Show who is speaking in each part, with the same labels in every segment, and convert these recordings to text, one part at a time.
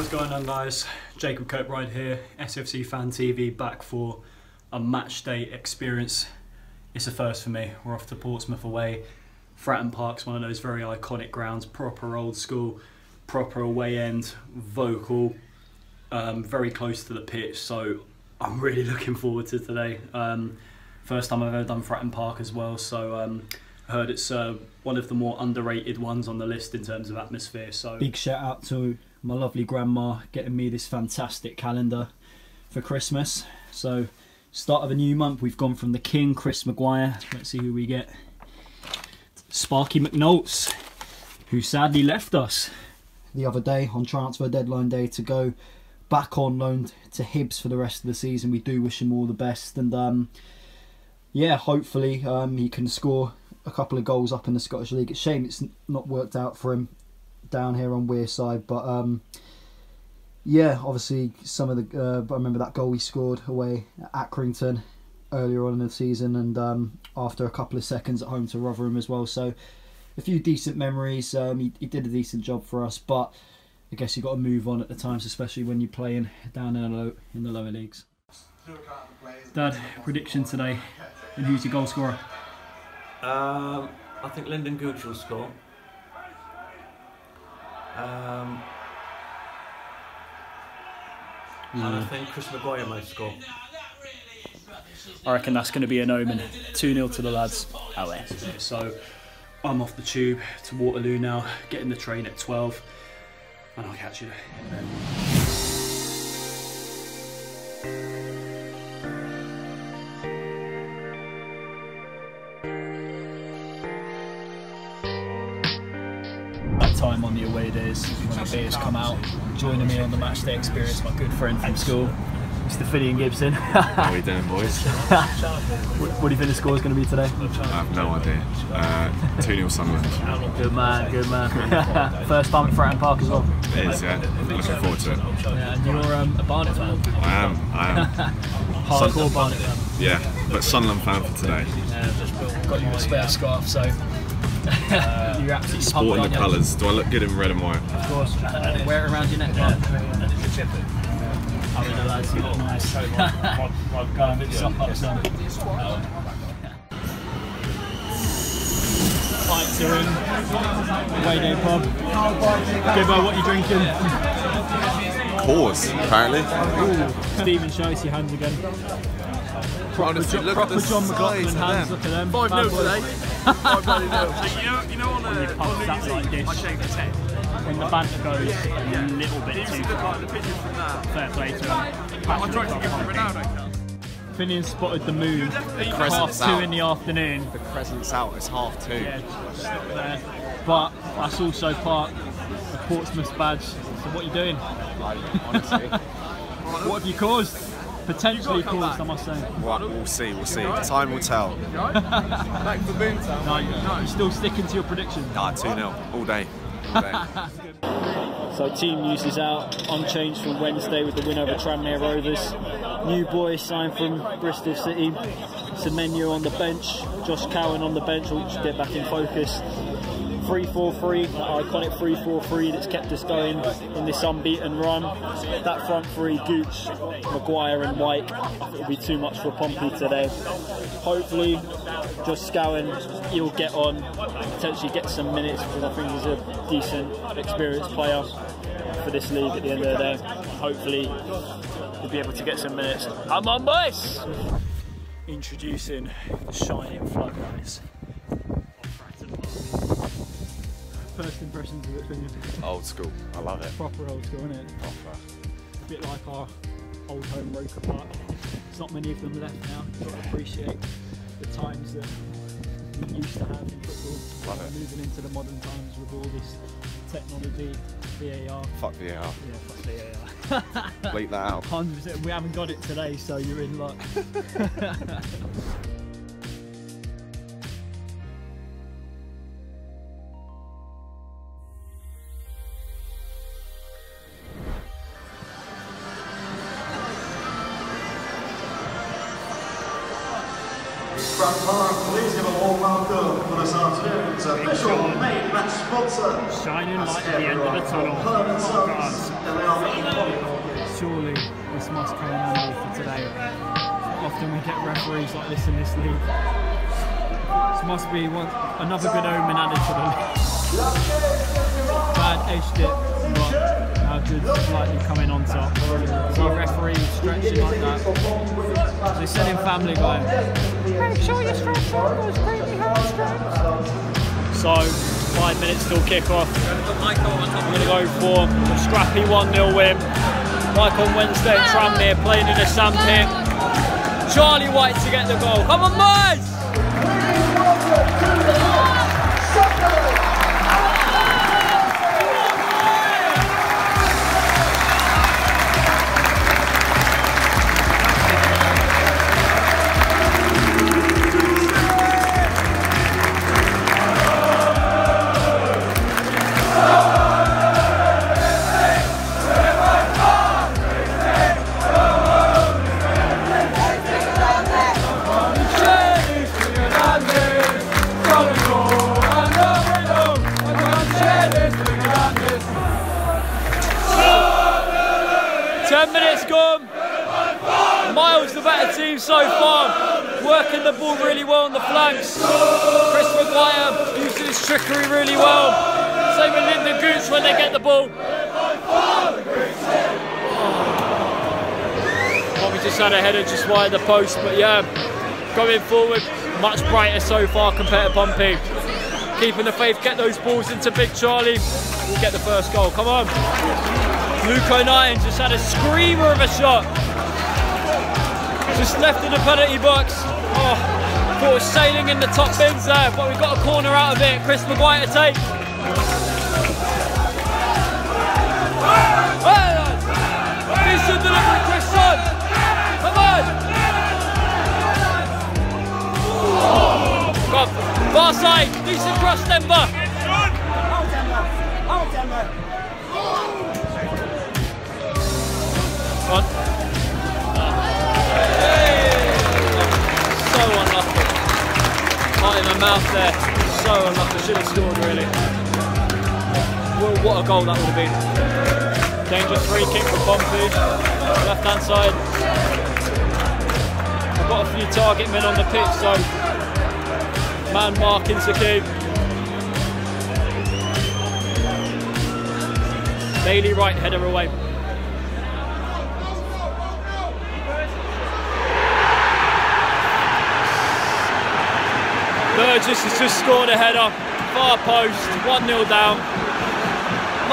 Speaker 1: What's going on, guys? Jacob Kirkbride here, SAFC Fan TV, back for a match day experience. It's a first for me. We're off to Portsmouth away. Fratton Park's one of those very iconic grounds, proper old school, proper away end, vocal, very close to the pitch, so I'm really looking forward to today. First time I've ever done Fratton Park as well, so I heard it's one of the more underrated ones on the list in terms of atmosphere. So
Speaker 2: big shout out to my lovely grandma getting me this fantastic calendar for Christmas. So start of a new month, we've gone from the King, Chris Maguire. Let's see who we get. Sparky McNults, who sadly left us the other day on transfer deadline day to go back on loan to Hibs for the rest of the season. We do wish him all the best, and yeah, hopefully he can score a couple of goals up in the Scottish League. It's a shame it's not worked out for him down here on Wearside, but yeah, obviously some of the I remember that goal he scored away at Accrington earlier on in the season, and after a couple of seconds at home to Rotherham as well. So a few decent memories. He did a decent job for us, but I guess you've got to move on at the times, especially when you're playing down in the lower leagues. Dad, prediction today, and who's your goal scorer?
Speaker 3: I think Lyndon Gooch will score. And I think Chris Maguire might score.
Speaker 1: I reckon that's going to be an omen. 2-0 to the lads. Away. So I'm off the tube to Waterloo now, getting the train at 12, and I'll catch you there.
Speaker 2: Time on the away days when the beers come out. Joining me on the match day experience, my good friend from school, Mr. Fiddian Gibson.
Speaker 4: How are we doing, boys?
Speaker 2: What do you think the score is going to be today?
Speaker 4: I have no idea. 2-0 Sunderland.
Speaker 2: Good man, good man. First time at Fratton Park as well?
Speaker 4: It is, yeah. Looking forward to it.
Speaker 2: Yeah, and you're a Barnet fan?
Speaker 4: I am.
Speaker 2: Hardcore Barnet fan?
Speaker 4: Yeah, but Sunderland fan for today.
Speaker 2: Got you a spare scarf, so you're absolutely
Speaker 4: sporting the colours. Do I look good in red and white?
Speaker 2: Of course. Wear it around your neck. How are the lads? You look nice. Go and mix up some. Pints are in. Away day pub. Gibbo, what are you drinking?
Speaker 4: Pause, apparently.
Speaker 2: Ooh, Stephen, show us your hands again.
Speaker 4: Honestly, look
Speaker 2: proper
Speaker 4: at the
Speaker 2: John McLaughlin hands, look at them.
Speaker 5: 5-0 today. 5-0. You know on YouTube,
Speaker 2: like this,
Speaker 5: I shake his head.
Speaker 2: when the banter goes a little bit too far.
Speaker 5: The pictures from that.
Speaker 2: Fair play to him.
Speaker 5: I tried to give him Ronaldo.
Speaker 2: Finian spotted the moon at half 2 in the afternoon.
Speaker 6: The crescent's out, it's 2:30.
Speaker 2: Yeah, just there. But that's also part of Portsmouth's badge. So what are you doing?
Speaker 6: Honestly.
Speaker 2: What have you caused? Potentially caused, I must say.
Speaker 6: Right, we'll see. Time will tell.
Speaker 5: Back to Boomtown.
Speaker 2: No, you're still sticking to your prediction.
Speaker 6: Nah, 2-0, all day.
Speaker 2: So team news is out, unchanged from Wednesday with the win over Tranmere Rovers. New boy signed from Bristol City. Semenyo on the bench, Josh Cowan on the bench, which will get back in focus. 3-4-3, iconic 3-4-3 that's kept us going in this unbeaten run. That front three, Gooch, Maguire and White, it'll be too much for Pompey today. Hopefully, Josh Cowan, he'll get on, potentially get some minutes, because I think he's a decent, experienced player for this league at the end of the day. Hopefully, he'll be able to get some minutes. Come on, boys! Introducing the shining floodlights. First impressions of it, Finian?
Speaker 6: Old school, I love it.
Speaker 2: Proper old school, isn't it?
Speaker 6: Proper.
Speaker 2: A bit like our old home Roker Park. There's not many of them left now. You've got to appreciate the times that we used to have in football.
Speaker 6: Love it.
Speaker 2: Moving into the modern times with all this technology, VAR.
Speaker 6: Fuck VAR.
Speaker 2: Yeah, fuck VAR.
Speaker 6: Bleep that out.
Speaker 2: 100%. We haven't got it today, so you're in luck.
Speaker 7: Fratton Park, please give a warm welcome for this afternoon's official main match sponsor.
Speaker 2: Shining light at the end of the tunnel. Surely this must come in handy for today. Often we get referees like this in this league. This must be another good omen added to the league. Bad edged it, but how good slightly coming on top. See referee stretching like that. They said in Family Guy, make sure you stretch out those creepy hamstrings. So 5 minutes till kick-off. I'm going to go for a scrappy 1-0 win. Like on Wednesday at Tranmere, playing in a sandpit. Charlie White to get the goal. Come on, boys! 10 minutes gone. Miles the better team so far. Working the ball really well on the flanks. Chris Maguire using his trickery really well. Same with Lyndon Gooch when they get the ball. Probably just had a header just wide the post, but yeah, going forward, much brighter so far compared to Pompey. Keeping the faith, get those balls into Big Charlie. We'll get the first goal. Come on. Luke O'Nien just had a screamer of a shot. Just left in the penalty box. Oh, thought it was sailing in the top bins there, but we got a corner out of it. Chris Maguire to take. Decent delivery, Christian. Come on. Come on. Far side. Decent cross, Denver. On. So unlucky. Right in my mouth there. So unlucky. Should have scored really. Well, what a goal that would have been. Dangerous free kick for Pompey. Left hand side. I've got a few target men on the pitch, so man marking's the key. Bailey right, header away. Burgess has just scored a header, far post, 1-0 down.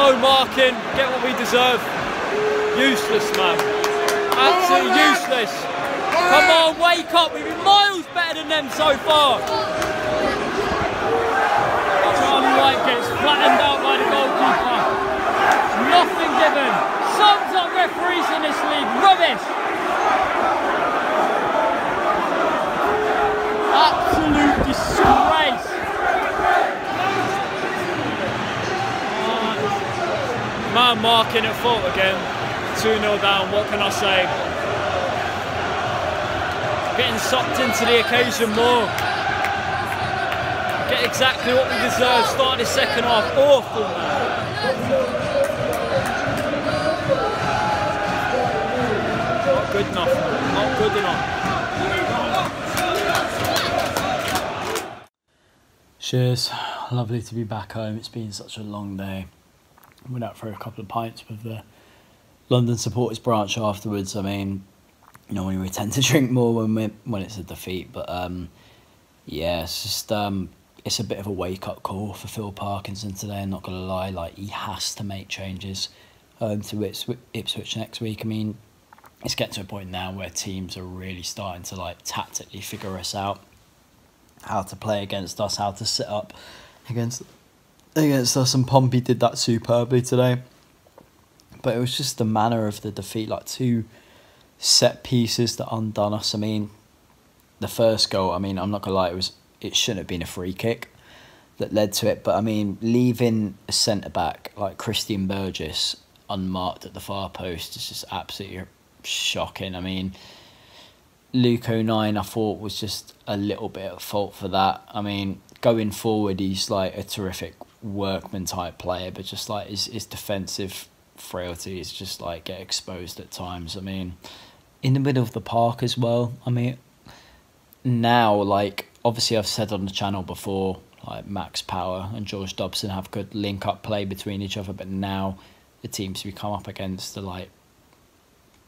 Speaker 2: No marking, get what we deserve. Useless, man. Absolutely useless. Come on, wake up, we've been miles better than them so far. Charlie White gets flattened out by the goalkeeper. Nothing given. Sums up referees in this league, rubbish. Absolute disgrace. Man marking at fault again. 2-0 down, what can I say? Getting sucked into the occasion more. Get exactly what we deserve. Start the second half. Awful, man. Not good enough, man. Not good enough.
Speaker 1: Cheers, lovely to be back home. It's been such a long day. Went out for a couple of pints with the London supporters branch afterwards. I mean, you know, we tend to drink more when it's a defeat, but yeah, it's just it's a bit of a wake up call for Phil Parkinson today. I'm not gonna lie, like he has to make changes to Ipswich next week. I mean, it's getting to a point now where teams are really starting to like tactically figure us out. How to play against us, how to sit up against us, and Pompey did that superbly today. But it was just the manner of the defeat, like 2 set pieces that undone us. I mean, the first goal, I mean, I'm not gonna lie, it shouldn't have been a free kick that led to it. But I mean, leaving a centre back like Christian Burgess unmarked at the far post is just absolutely shocking. I mean, Luke O'Nien, I thought, was just a little bit at fault for that. I mean, going forward, he's like a terrific workman type player, but just like his defensive
Speaker 2: frailties just like get exposed at times. I mean, in the middle of the park as well. I mean, now, like, obviously I've said on the channel before, like Max Power and George Dobson have good link-up play between each other, but now the teams we come up against are like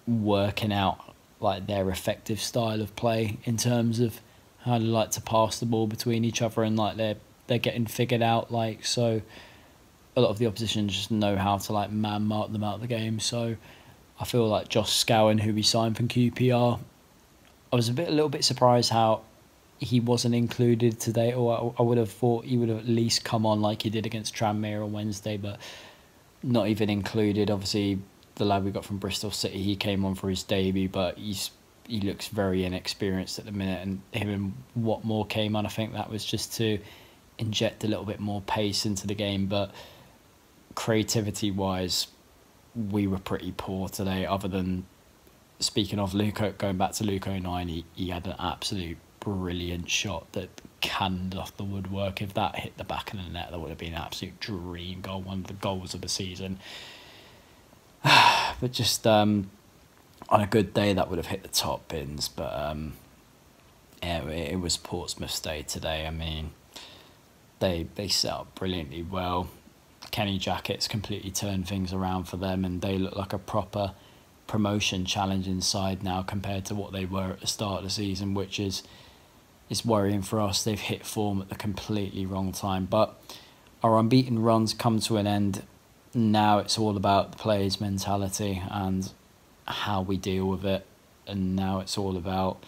Speaker 2: working out like their effective style of play in terms of how they like to pass the ball between each other, and like they're getting figured out. Like, so a lot of the opposition just know how to like man mark them out of the game. So I feel like Josh Scowen, who we signed from QPR, I was a little bit surprised how he wasn't included today, or I would have thought he would have at least come on like he did against Tranmere on Wednesday, but not even included. Obviously, the lad we got from Bristol City, he came on for his debut, but he looks very inexperienced at the minute, and him and Watmore came on. I think that was just to inject a little bit more pace into the game, but creativity-wise, we were pretty poor today, other than, speaking of Luke, going back to Luke 09, he had an absolute brilliant shot that canned off the woodwork. If that hit the back of the net, that would have been an absolute dream goal, one of the goals of the season. But just on a good day, that would have hit the top bins. But yeah, it was Portsmouth's day today. I mean, they set up brilliantly well. Kenny Jackett's completely turned things around for them, and they look like a proper promotion challenging side now compared to what they were at the start of the season, which is worrying for us. They've hit form at the completely wrong time, but our unbeaten runs come to an end. Now it's all about the players' mentality and how we deal with it, and now it's all about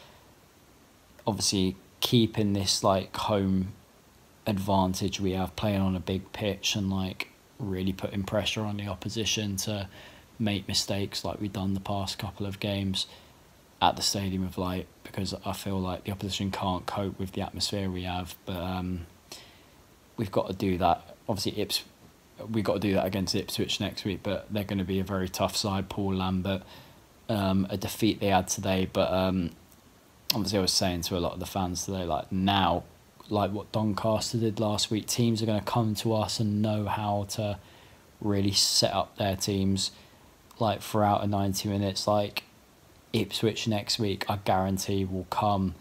Speaker 2: obviously keeping this like home advantage we have, playing on a big pitch and like really putting pressure on the opposition to make mistakes like we've done the past couple of games at the Stadium of Light, because I feel like the opposition can't cope with the atmosphere we have. But we've got to do that. Obviously, we've got to do that against Ipswich next week, but they're going to be a very tough side. Paul Lambert, a defeat they had today, but obviously I was saying to a lot of the fans today, like now, like what Doncaster did last week, teams are going to come to us and know how to really set up their teams like throughout a 90 minutes. Like Ipswich next week, I guarantee will come,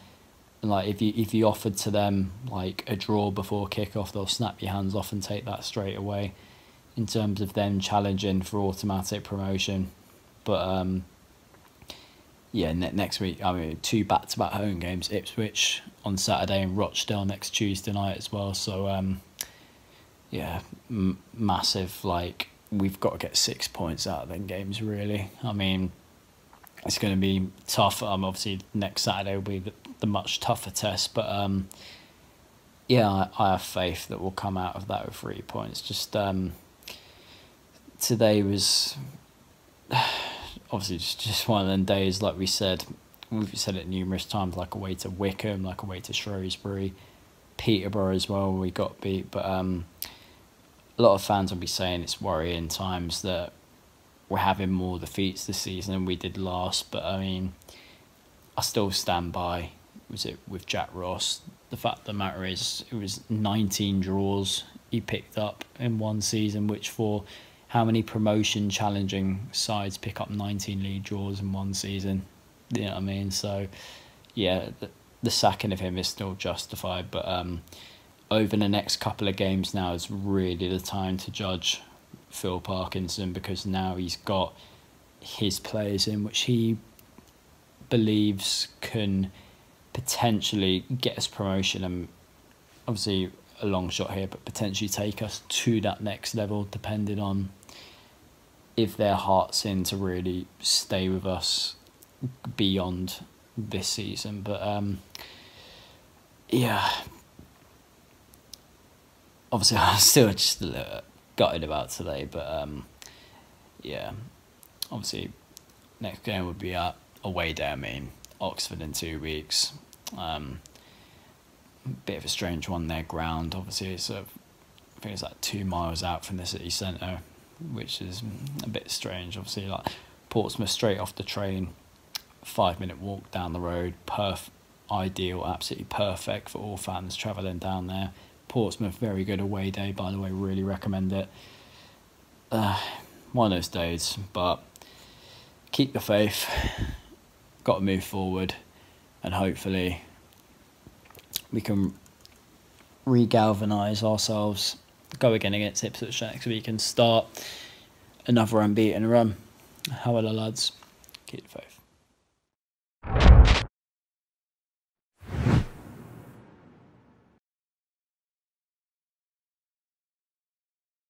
Speaker 2: and like if you offered to them like a draw before kickoff, they'll snap your hands off and take that straight away in terms of them challenging for automatic promotion. But yeah, next week, I mean, 2 back-to-back home games, Ipswich on Saturday and Rochdale next Tuesday night as well. So yeah, massive. Like, we've got to get 6 points out of them games, really. I mean, it's going to be tough. Obviously, next Saturday will be the much tougher test. But yeah, I have faith that we'll come out of that with 3 points. Just today was obviously just one of them days, like we've said it numerous times, like away to Wickham, like away to Shrewsbury, Peterborough as well, we got beat. But a lot of fans will be saying it's worrying times that we're having more defeats this season than we did last. But I mean, I still stand by, was it with Jack Ross, the fact of the matter is it was 19 draws he picked up in one season, which for how many promotion challenging sides pick up 19 league draws in one season? You know what I mean? So yeah, the sacking of him is still justified, but over the next couple of games now is really the time to judge Phil Parkinson, because now he's got his players in which he believes can potentially get us promotion, and obviously a long shot here, but potentially take us to that next level, depending on if their heart's in to really stay with us beyond this season. But yeah, obviously I'm still just a little gutted about today, but yeah, obviously next game would be away day. I mean, Oxford in 2 weeks. Bit of a strange one, their ground. Obviously, it's I think it's like 2 miles out from the city centre, which is a bit strange. Obviously, like Portsmouth, straight off the train, 5-minute walk down the road, ideal, absolutely perfect for all fans travelling down there. Portsmouth, very good away day, by the way, really recommend it. one of those days, but keep the faith. Got to move forward, and hopefully we can re-galvanise ourselves, go again against Ipswich next week and start another unbeaten run. How are the lads? Keep the faith.